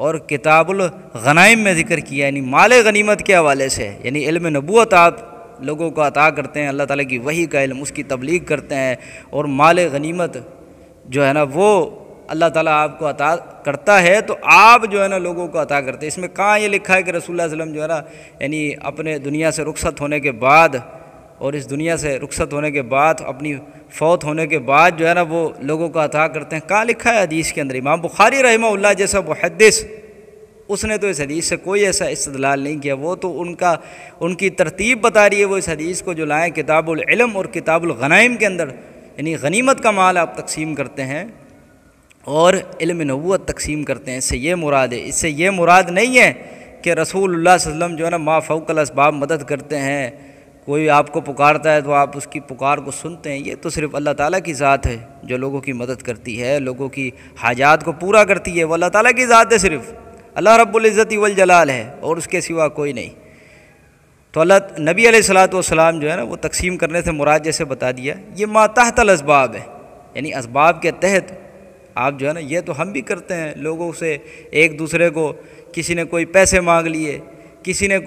اور کتاب الغنائم میں ذکر کیا، یعنی مال غنیمت کے حوالے سے، یعنی علم نبوت آپ لوگوں کو عطا کرتے ہیں، اللہ تعالیٰ کی وحی کا علم، اس کی تبلیغ کرتے ہیں، اور مال غنیمت جو ہے نا وہ اللہ تعالیٰ آپ کو عطا کرتا ہے، تو آپ جو ہے نا لوگوں کو عطا کرتے ہیں۔ اس میں کہاں یہ لکھا ہے کہ رسول اللہ صلی اللہ علیہ وسلم جو ہے نا یعنی اپنے دنیا سے رخصت ہونے کے بعد، اور اس دنیا سے رخصت ہونے کے بعد، اپنی فوت ہونے کے بعد جو ہے نا وہ لوگوں کو عطا کرتے ہیں؟ کہاں لکھا ہے حدیث کے اندر؟ امام بخاری رحمہ اللہ جیسا محدث، اس نے تو اس حدیث سے کوئی ایسا استدلال نہیں کیا، وہ تو ان کی ترتیب بتا رہی ہے، وہ اس حدیث کو جو لائیں کتاب العلم اور کتاب الغنائم کے اندر، یعنی غنیمت کا مال آپ تقسیم کرتے ہیں اور علم نبوت تقسیم کرتے ہیں، اس سے یہ مراد ہے۔ اس سے یہ مراد نہیں ہے کہ رسول اللہ صلی اللہ علیہ وسلم جو ہے نا ما فوق الاسباب مدد کرتے ہیں، کوئی آپ کو پکارتا ہے تو آپ اس کی پکار کو سنتے ہیں، یہ تو صرف اللہ تعالیٰ کی ذات ہے جو لوگوں کی مدد کرتی ہے، لوگوں کی حاجات کو پورا کرتی ہے، وہ اللہ تعالیٰ کی ذات ہے، صرف اللہ رب العزت والجلال ہے، اور اس کے سوا کوئی نہیں۔ تو نبی علیہ الصلوۃ والسلام جو ہے نا وہ تقسیم کرنے سے مراد جیسے بتا دیا، یہ ما تحت الاسباب ہے، یعنی اسباب کے تحت آپ جو ہے نا، یہ تو ہم بھی کرتے ہیں لوگوں سے، ایک دوسرے کو، کسی نے کوئی پیسے مانگ لیے، کسی نے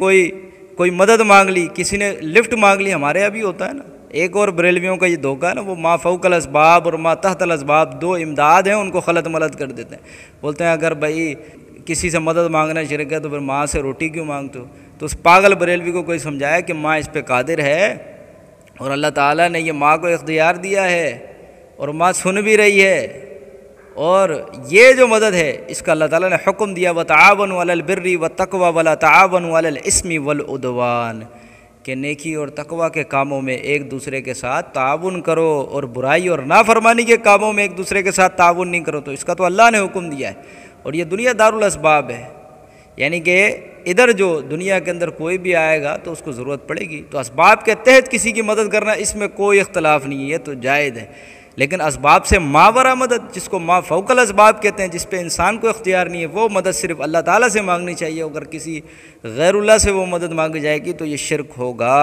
کوئی مدد مانگ لی، کسی نے لفٹ مانگ لی، ہمارے یہاں بھی ہوتا ہے نا۔ ایک اور بریلویوں کا یہ دھوکہ ہے نا، وہ ما فوق الاسباب اور ما تحت الاسباب دو امداد ہیں، ان کو خلط ملط کر دیتے ہیں، بولتے ہیں اگر بھائی کسی سے مدد مانگنا شرک ہے تو پھر ماں سے روٹی کیوں مانگتے ہو؟ تو اس پاگل بریلوی کو کوئی سمجھایا کہ ماں اس پہ قادر ہے، اور اللہ تعالیٰ نے یہ ماں کو اختیار دیا ہے، اور ماں سن بھی رہی ہے، اور یہ جو مدد ہے اس کا اللہ تعالیٰ نے حکم دیا وَتَعَاوَنُوا عَلَى الْبِرِّ وَالتَّقْوَى وَلَا تَعَاوَنُوا عَلَى الْإِثْمِ وَالْعُدْوَانِ، کہ نیکی اور تقوی کے کاموں میں ایک دوسرے کے ساتھ تعاون کرو، اور برائی اور نافرمانی کے کاموں میں ایک دوسرے کے ساتھ تعاون نہیں کرو۔ تو اس کا تو اللہ نے حکم دیا ہے، اور یہ دنیا دار الاسباب ہے، یعنی کہ ادھر جو دنیا کے اندر کوئی بھی آئے گا تو اس کو ضرورت پڑے گی، تو اسباب کے تحت کسی کی مدد کرنا اس میں کوئی اختلاف نہیں ہے، تو جائز ہے۔ لیکن اسباب سے ماورا مدد، جس کو ما فوق الاسباب کہتے ہیں، جس پہ انسان کو اختیار نہیں ہے، وہ مدد صرف اللہ تعالیٰ سے مانگنی چاہیے، اگر کسی غیر اللہ سے وہ مدد مانگی جائے گی تو یہ شرک ہوگا۔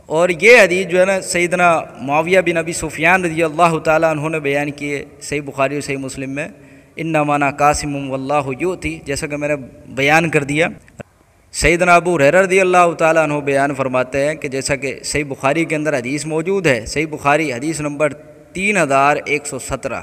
اور یہ حدیث جو ہے نا سیدنا معاویہ بن ابی سفیان رضی اللہ تعالیٰ عنہ نے بیان کیے صحیح بخاری اور صحیح مسلم میں، انما انا قاسم واللہ یؤتی، جیسا کہ میں نے بیان کر دیا۔ سیدنا ابو ہریرہ رضی اللہ تعالیٰ عنہ بیان فرماتے ہیں کہ جیسا کہ صحیح بخاری کے اندر حدیث موجود ہے، صحیح بخاری حدیث نمبر 3117،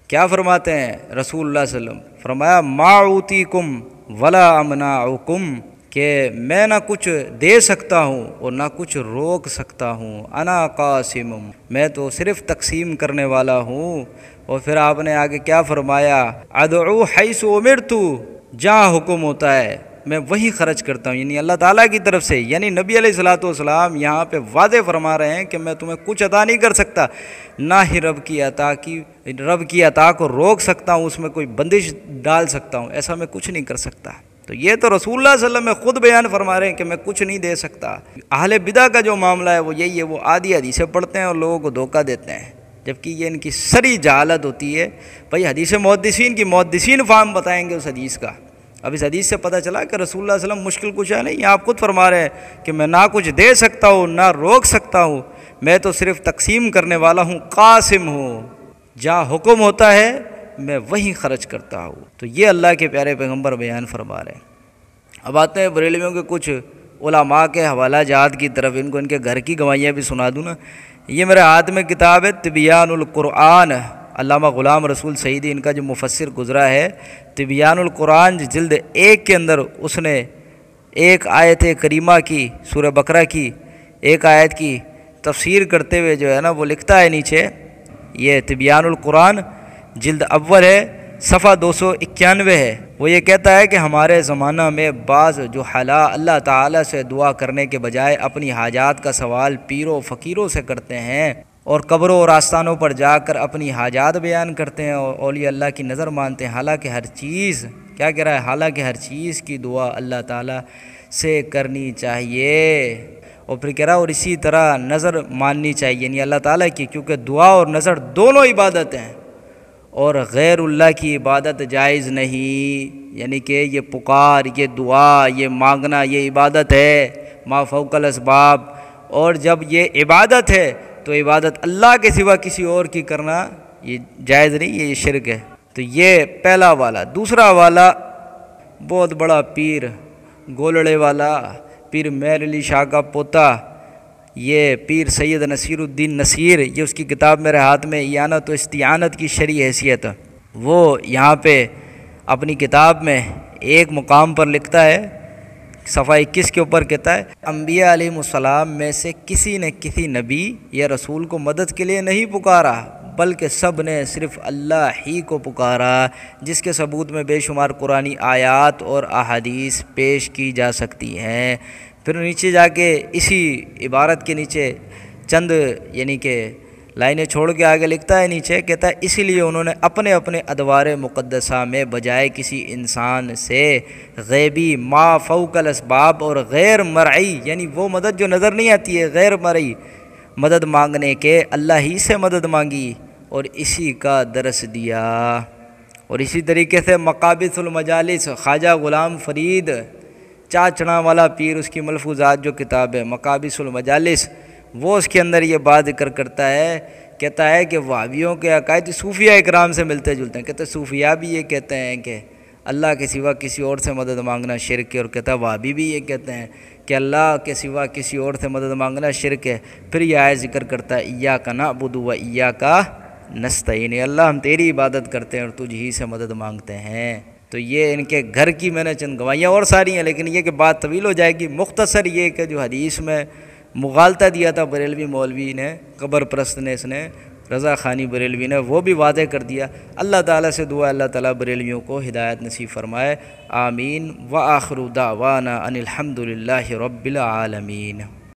کیا فرماتے ہیں رسول اللہ صلی اللہ علیہ وسلم؟ فرمایا ما اوتیکم ولا امنعکم، کہ میں نہ کچھ دے سکتا ہوں اور نہ کچھ روک سکتا ہوں، انا قاسم، میں تو صرف تقسیم کرنے والا ہوں۔ اور پھر آپ نے آگے کیا فرمایا؟ ادعو حیث امرت، جہاں حکم ہوتا ہے میں وہی خرچ کرتا ہوں، یعنی اللہ تعالیٰ کی طرف سے، یعنی نبی علیہ الصلوۃ والسلام یہاں پہ واضح فرما رہے ہیں کہ میں تمہیں کچھ عطا نہیں کر سکتا، نہ ہی رب کی عطا کو روک سکتا ہوں، اس میں کوئی بندش ڈال سکتا ہوں، ایسا میں کچھ نہیں کر سکتا۔ تو یہ تو رسول اللہ صلی اللہ علیہ وسلم خود بیان فرما رہے ہیں کہ میں کچھ نہیں دے سکتا۔ اہل بدع کا جو معاملہ ہے وہ یہی ہے، وہ آدھی حدیثیں پڑھتے ہیں اور لوگوں کو دھوکہ دیتے ہیں، جبکہ یہ ان کی سری جہالت ہوتی ہے۔ بھائی حدیث محدثین فہم بتائیں گے اس حدیث کا۔ اب اس حدیث سے پتہ چلا کہ رسول اللہ صلی اللہ علیہ وسلم مشکل کشا نہیں، آپ خود فرما رہے ہیں کہ میں نہ کچھ دے سکتا ہوں نہ روک سکتا ہوں، میں تو صرف تقسیم کرنے والا ہوں، قاسم ہوں، جہاں حکم ہوتا ہے میں وہیں خرچ کرتا ہوں۔ تو یہ اللہ کے پیارے پیغمبر بیان فرما رہے ہیں۔ اب آتے ہیں بریلویوں کے کچھ علماء کے حوالہ جات کی طرف، ان کو ان کے گھر کی گواہیاں بھی سنا دوں نا۔ یہ میرے ہاتھ میں کتاب ہے تبیان القرآن، علامہ غلام رسول سعیدی ان کا جو مفسر گزرا ہے، تبیان القرآن جلد 1 کے اندر اس نے ایک آیت کریمہ کی، سورہ بقرہ کی ایک آیت کی تفسیر کرتے ہوئے جو ہے نا وہ لکھتا ہے نیچے، یہ تبیان القرآن جلد اول ہے، صفحہ 291 ہے۔ وہ یہ کہتا ہے کہ ہمارے زمانہ میں بعض جو اللہ تعالیٰ سے دعا کرنے کے بجائے اپنی حاجات کا سوال پیروں فقیروں سے کرتے ہیں، اور قبروں اور آستانوں پر جا کر اپنی حاجات بیان کرتے ہیں اور اولیاء اللہ کی نظر مانتے ہیں، حالانکہ ہر چیز کیا کہہ رہا ہے، حالانکہ ہر چیز کی دعا اللہ تعالیٰ سے کرنی چاہیے۔ اور پھر کہہ رہا ہے اور اسی طرح نظر ماننی چاہیے، یعنی اللہ تعالیٰ کی، کیونکہ دعا اور نظر دونوں عبادت ہیں، اور غیر اللہ کی عبادت جائز نہیں، یعنی کہ یہ پکار، یہ دعا، یہ مانگنا، یہ عبادت ہے ما فوق الاسباب۔ اور جب یہ عبادت ہے تو عبادت اللہ کے سوا کسی اور کی کرنا یہ جائز نہیں، یہ شرک ہے۔ تو یہ پہلا والا۔ دوسرا والا بہت بڑا پیر، گولڑے والا پیر مہر علی شاہ کا پوتا، یہ پیر سید نصیر الدین نصیر، یہ اس کی کتاب میرے ہاتھ میں اعانت و استعانت کی شرعی حیثیت، وہ یہاں پہ اپنی کتاب میں ایک مقام پر لکھتا ہے، صفحہ 21 کے اوپر کہتا ہے، انبیاء علیہ السلام میں سے کسی نے کسی نبی یا رسول کو مدد کے لیے نہیں پکارا، بلکہ سب نے صرف اللہ ہی کو پکارا، جس کے ثبوت میں بے شمار قرآنی آیات اور احادیث پیش کی جا سکتی ہیں۔ پھر نیچے جا کے اسی عبارت کے نیچے چند یعنی کہ لائنیں چھوڑ کے آگے لکھتا ہے، نیچے کہتا ہے اسی لیے انہوں نے اپنے اپنے ادوار مقدسہ میں بجائے کسی انسان سے غیبی ما فوق الاسباب اور غیر مرئی، یعنی وہ مدد جو نظر نہیں آتی ہے، غیر مرئی مدد مانگنے کے اللہ ہی سے مدد مانگی اور اسی کا درس دیا۔ اور اسی طریقے سے مقابض المجالس، خواجہ غلام فرید چاچڑا والا پیر، اس کی ملفوظات جو کتاب ہے مقابض المجالس، وہ اس کے اندر یہ بات ذکر کرتا ہے، کہتا ہے کہ وہابیوں کے عقائد صوفیہ اکرام سے ملتے جلتے ہیں۔ کہتے ہیں صوفیہ بھی یہ کہتے ہیں کہ اللہ کے سوا کسی اور سے مدد مانگنا شرک ہے، اور کہتا ہے وہابی بھی یہ کہتے ہیں کہ اللہ کے سوا کسی اور سے مدد مانگنا شرک ہے۔ پھر یہ آیت ذکر کرتا ہے ایاک نعبد و ایاک نستعین، اللہ ہم تیری عبادت کرتے ہیں اور تجھ ہی سے مدد مانگتے ہیں۔ تو یہ ان کے گھر کی میں نے چند گواہیاں اور ساری ہیں، لیکن یہ کہ بات طویل ہو جائے گی۔ مختصر یہ کہ جو حدیث میں مغالطہ دیا تھا بریلوی مولوی نے، قبر پرست نے، اس نے رضا خانی بریلوی نے، وہ بھی واضح کر دیا۔ اللہ تعالیٰ سے دعا اللہ تعالیٰ بریلویوں کو ہدایت نصیب فرمائے، آمین۔ وآخر دعوانا ان الحمد للہ رب العالمین۔